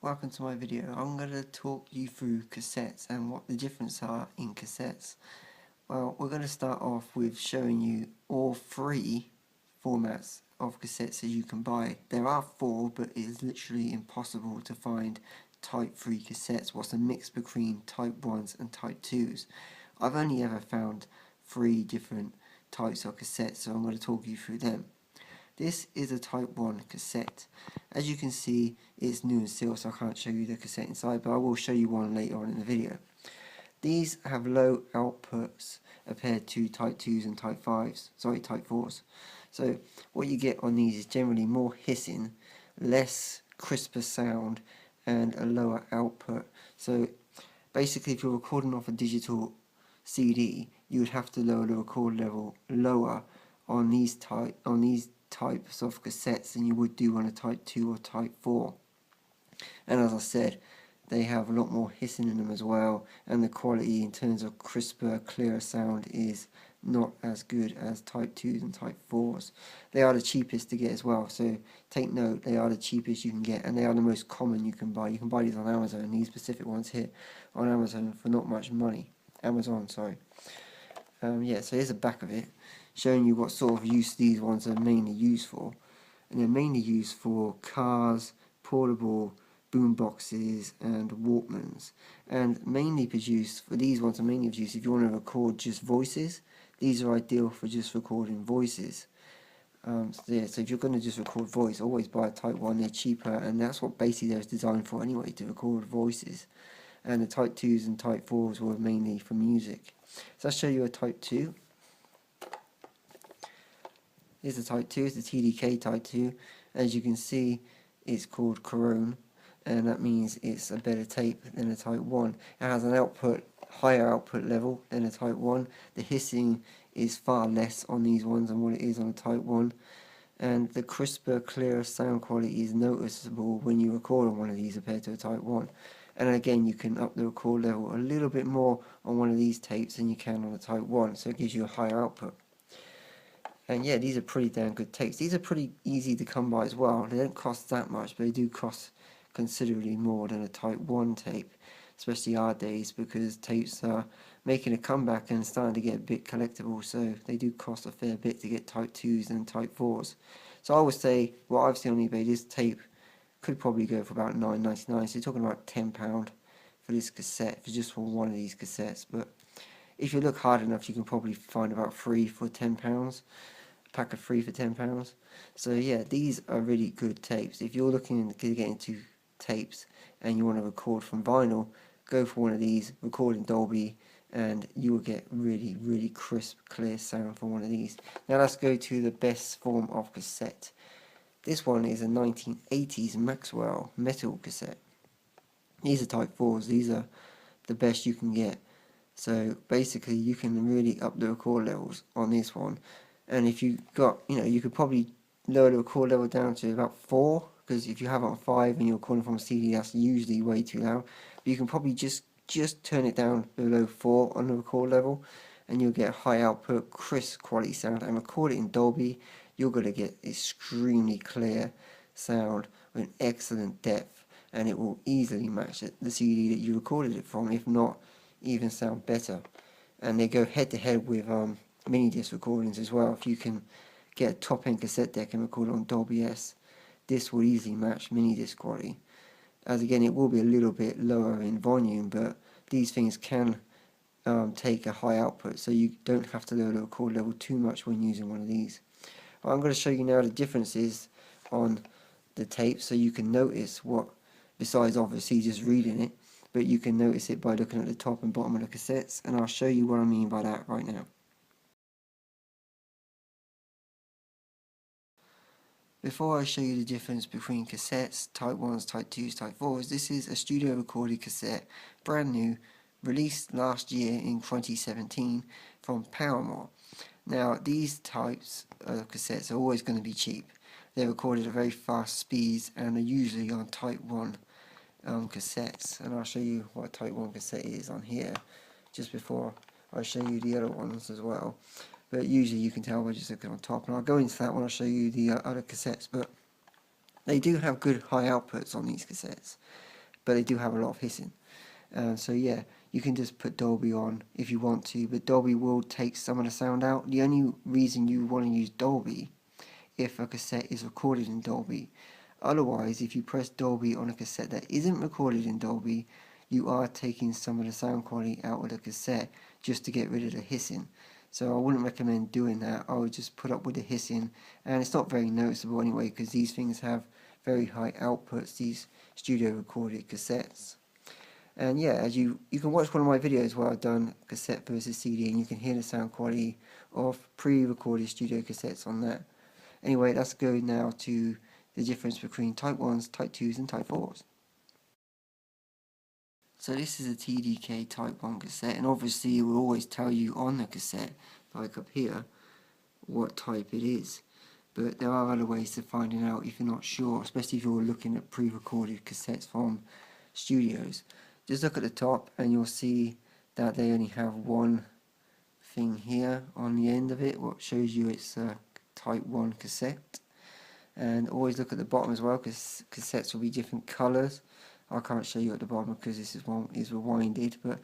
welcome to my video. I'm going to talk you through cassettes and what the difference are in cassettes. Well, we're going to start off with showing you all three formats of cassettes that you can buy. There are four, but it is literally impossible to find Type 3 cassettes. What's a mix between Type 1s and Type 2s. I've only ever found three different types of cassettes, so I'm going to talk you through them. This is a Type 1 cassette. As you can see, it's new and sealed, so I can't show you the cassette inside, but I will show you one later on in the video. These have low outputs compared to Type 2s and Type 4s. So what you get on these is generally more hissing, less crisper sound, and a lower output. So basically, if you're recording off a digital CD, you would have to lower the record level lower on these types of cassettes than you would do on a Type 2 or Type 4. And as I said, they have a lot more hissing in them as well, and the quality in terms of crisper, clearer sound is not as good as Type 2s and Type 4s. They are the cheapest to get as well, so take note, they are the cheapest you can get, and they are the most common you can buy. You can buy these on Amazon, these specific ones here on Amazon for not much money. Amazon, sorry. Yeah, so here's the back of it, showing you what sort of use these ones are mainly used for. And they're mainly used for cars, portable boom boxes and Walkmans. And mainly produced, for these ones are mainly produced if you want to record just voices. These are ideal for just recording voices. So if you're going to just record voice, always buy a Type 1, they're cheaper, and that's what basically they're designed for anyway, to record voices. And the Type 2s and Type 4s were mainly for music. So I'll show you a Type 2. Here's the Type 2, it's the TDK Type 2. As you can see, it's called Corone, and that means it's a better tape than a Type 1. It has an higher output level than a Type 1. The hissing is far less on these ones than what it is on a Type 1. And the crisper, clearer sound quality is noticeable when you record on one of these compared to a Type 1. And again, you can up the record level a little bit more on one of these tapes than you can on a Type 1, so it gives you a higher output. And yeah, these are pretty damn good tapes. These are pretty easy to come by as well. They don't cost that much, but they do cost considerably more than a Type 1 tape, especially our days, because tapes are making a comeback and starting to get a bit collectible, so they do cost a fair bit to get Type 2s and Type 4s. So I would say, what I've seen on eBay, this tape could probably go for about $9.99, so you're talking about £10 for this cassette, for just for one of these cassettes. But if you look hard enough, you can probably find about 3 for £10, a pack of 3 for £10. So yeah, these are really good tapes. If you're looking to get into tapes and you want to record from vinyl, go for one of these, record in Dolby, and you will get really, really crisp, clear sound from one of these. Now let's go to the best form of cassette. This one is a 1980s Maxwell metal cassette. These are Type 4s, these are the best you can get. So basically you can really up the record levels on this one. And if you got, you could probably lower the record level down to about 4, because if you have it on 5 and you're recording from a CD, that's usually way too loud. But you can probably just turn it down below 4 on the record level, and you'll get high output, crisp quality sound, and record it in Dolby. You're going to get extremely clear sound with excellent depth, and it will easily match the CD that you recorded it from, if not even sound better. And they go head to head with mini disc recordings as well. If you can get a top end cassette deck and record it on Dolby S, this will easily match mini disc quality. As again, it will be a little bit lower in volume, but these things can take a high output, so you don't have to lower the record level too much when using one of these. Well, I'm going to show you now the differences on the tape, so you can notice what, besides obviously just reading it, but you can notice it by looking at the top and bottom of the cassettes, and I'll show you what I mean by that right now. Before I show you the difference between cassettes, Type 1s, Type 2s, Type 4s, this is a studio recorded cassette, brand new, released last year in 2017 from Paramore. Now these types of cassettes are always going to be cheap. They're recorded at very fast speeds and are usually on Type 1 cassettes. And I'll show you what a Type 1 cassette is on here just before I show you the other ones as well. But usually you can tell by just looking on top, and I'll go into that when I show you the other cassettes. But they do have good high outputs on these cassettes, but they do have a lot of hissing. So yeah, you can just put Dolby on if you want to, but Dolby will take some of the sound out. The only reason you want to use Dolby if a cassette is recorded in Dolby. Otherwise, if you press Dolby on a cassette that isn't recorded in Dolby, you are taking some of the sound quality out of the cassette just to get rid of the hissing. So I wouldn't recommend doing that. I would just put up with the hissing, and it's not very noticeable anyway because these things have very high outputs, these studio recorded cassettes. And yeah, as you can watch one of my videos where I've done cassette versus CD, and you can hear the sound quality of pre-recorded studio cassettes on that. Anyway, let's go now to the difference between Type 1s, Type 2s and Type 4s. So this is a TDK Type 1 cassette, and obviously it will always tell you on the cassette, like up here, what type it is. But there are other ways to finding out if you're not sure, especially if you're looking at pre-recorded cassettes from studios. Just look at the top and you'll see that they only have one thing here on the end of it, what shows you it's a Type 1 cassette. And always look at the bottom as well, because cassettes will be different colours. I can't show you at the bottom because this one is rewinded, but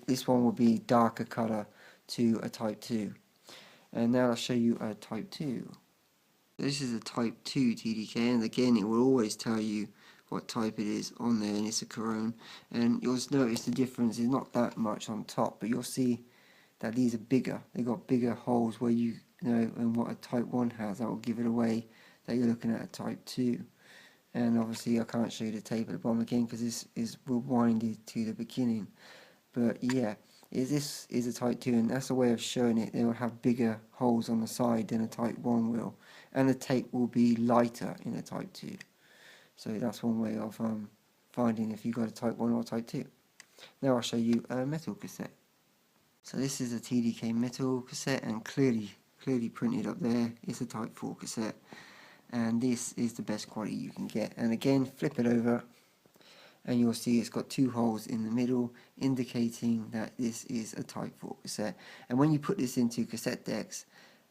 this one will be darker colour to a Type 2. And now I'll show you a Type 2. This is a Type 2 TDK, and again it will always tell you what type it is on there, and it's a Corone. And you'll notice the difference is not that much on top, but you'll see that these are bigger. They've got bigger holes where you know, and what a Type 1 has, that will give it away that you're looking at a Type 2. And obviously I can't show you the tape at the bottom again because this is rewinded to the beginning. But yeah, this is a Type 2, and that's a way of showing it. They will have bigger holes on the side than a Type 1 will, and the tape will be lighter in a Type 2. So that's one way of finding if you've got a Type 1 or Type 2. Now I'll show you a metal cassette. So this is a TDK metal cassette, and clearly printed up there is a Type 4 cassette. And this is the best quality you can get. And again, flip it over and you'll see it's got two holes in the middle, indicating that this is a Type 4 cassette. And when you put this into cassette decks,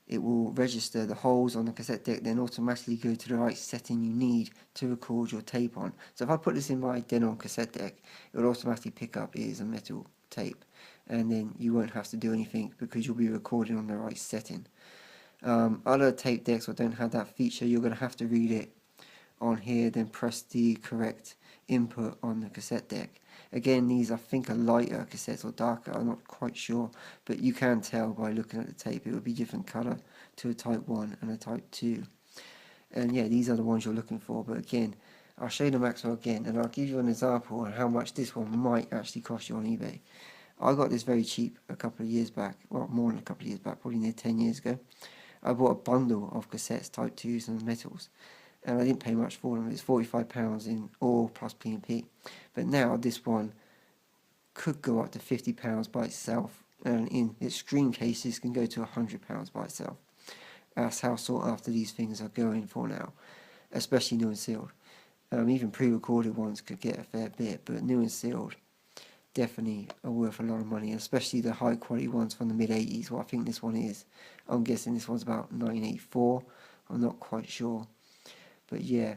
it will register the holes on the cassette deck, then automatically go to the right setting you need to record your tape on. So if I put this in my Denon cassette deck, it will automatically pick up it is a metal tape, and then you won't have to do anything because you'll be recording on the right setting. Other tape decks that don't have that feature, you're going to have to read it on here, then press the correct input on the cassette deck. Again, these I think are lighter cassettes or darker, I'm not quite sure, but you can tell by looking at the tape it will be different colour to a Type 1 and a Type 2. And yeah, these are the ones you're looking for, but again, I'll show you the Maxwell again, and I'll give you an example on how much this one might actually cost you on eBay. I got this very cheap a couple of years back, well more than a couple of years back, probably near 10 years ago. I bought a bundle of cassettes, Type 2s and metals, and I didn't pay much for them. It's £45 in all plus P&P. But now this one could go up to £50 by itself, and in extreme cases can go to £100 by itself. That's how sought after these things are going for now, especially new and sealed. Even pre-recorded ones could get a fair bit, but new and sealed definitely are worth a lot of money, especially the high quality ones from the mid-80s. Well, I think this one is. I'm guessing this one's about 1984. I'm not quite sure. But yeah,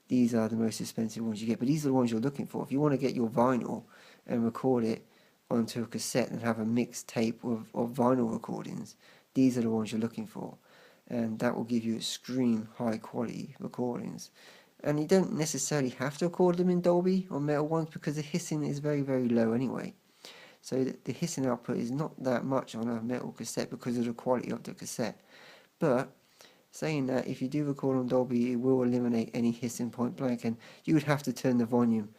these are the most expensive ones you get. But these are the ones you're looking for. If you want to get your vinyl and record it onto a cassette and have a mixed tape of vinyl recordings, these are the ones you're looking for. And that will give you extreme high quality recordings. And you don't necessarily have to record them in Dolby on metal ones because the hissing is very, very low anyway. So the hissing output is not that much on a metal cassette because of the quality of the cassette. But saying that, if you do record on Dolby, it will eliminate any hissing point blank, and you would have to turn the volume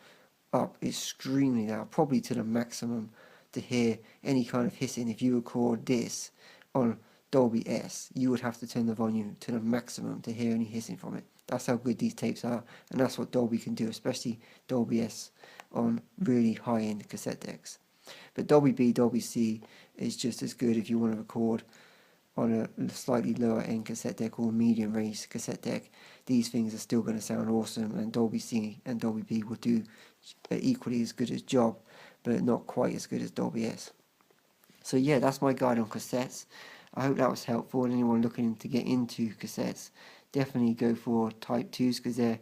up extremely loud, probably to the maximum, to hear any kind of hissing. If you record this on Dolby S, you would have to turn the volume to the maximum to hear any hissing from it. That's how good these tapes are, and that's what Dolby can do, especially Dolby S on really high-end cassette decks. But Dolby B, Dolby C is just as good if you want to record on a slightly lower end cassette deck or medium range cassette deck. These things are still going to sound awesome, and Dolby C and Dolby B will do equally as good a job, but not quite as good as Dolby S. So yeah, that's my guide on cassettes. I hope that was helpful, and anyone looking to get into cassettes, definitely go for Type 2s because they're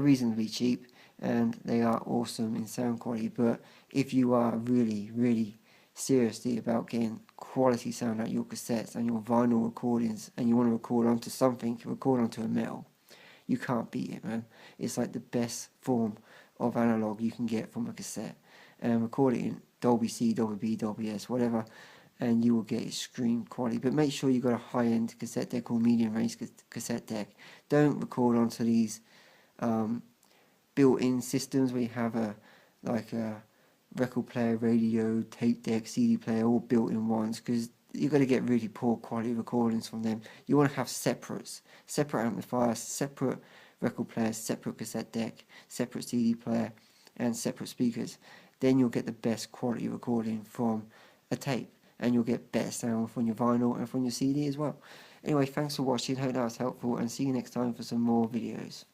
reasonably cheap, and they are awesome in sound quality. But if you are really seriously about getting quality sound out of your cassettes and your vinyl recordings, and you want to record onto something, record onto a metal, you can't beat it, man. It's like the best form of analog you can get from a cassette. And record it in Dolby C, Dolby B, Dolby S, whatever, and you will get extreme quality. But make sure you've got a high-end cassette deck or medium-range cassette deck. Don't record onto these built-in systems where you have a record player, radio, tape deck, CD player, all built in ones, because you're going to get really poor quality recordings from them. You want to have separate amplifiers, separate record players, separate cassette deck, separate CD player, and separate speakers. Then you'll get the best quality recording from a tape, and you'll get better sound from your vinyl and from your CD as well. Anyway, thanks for watching, hope that was helpful, and see you next time for some more videos.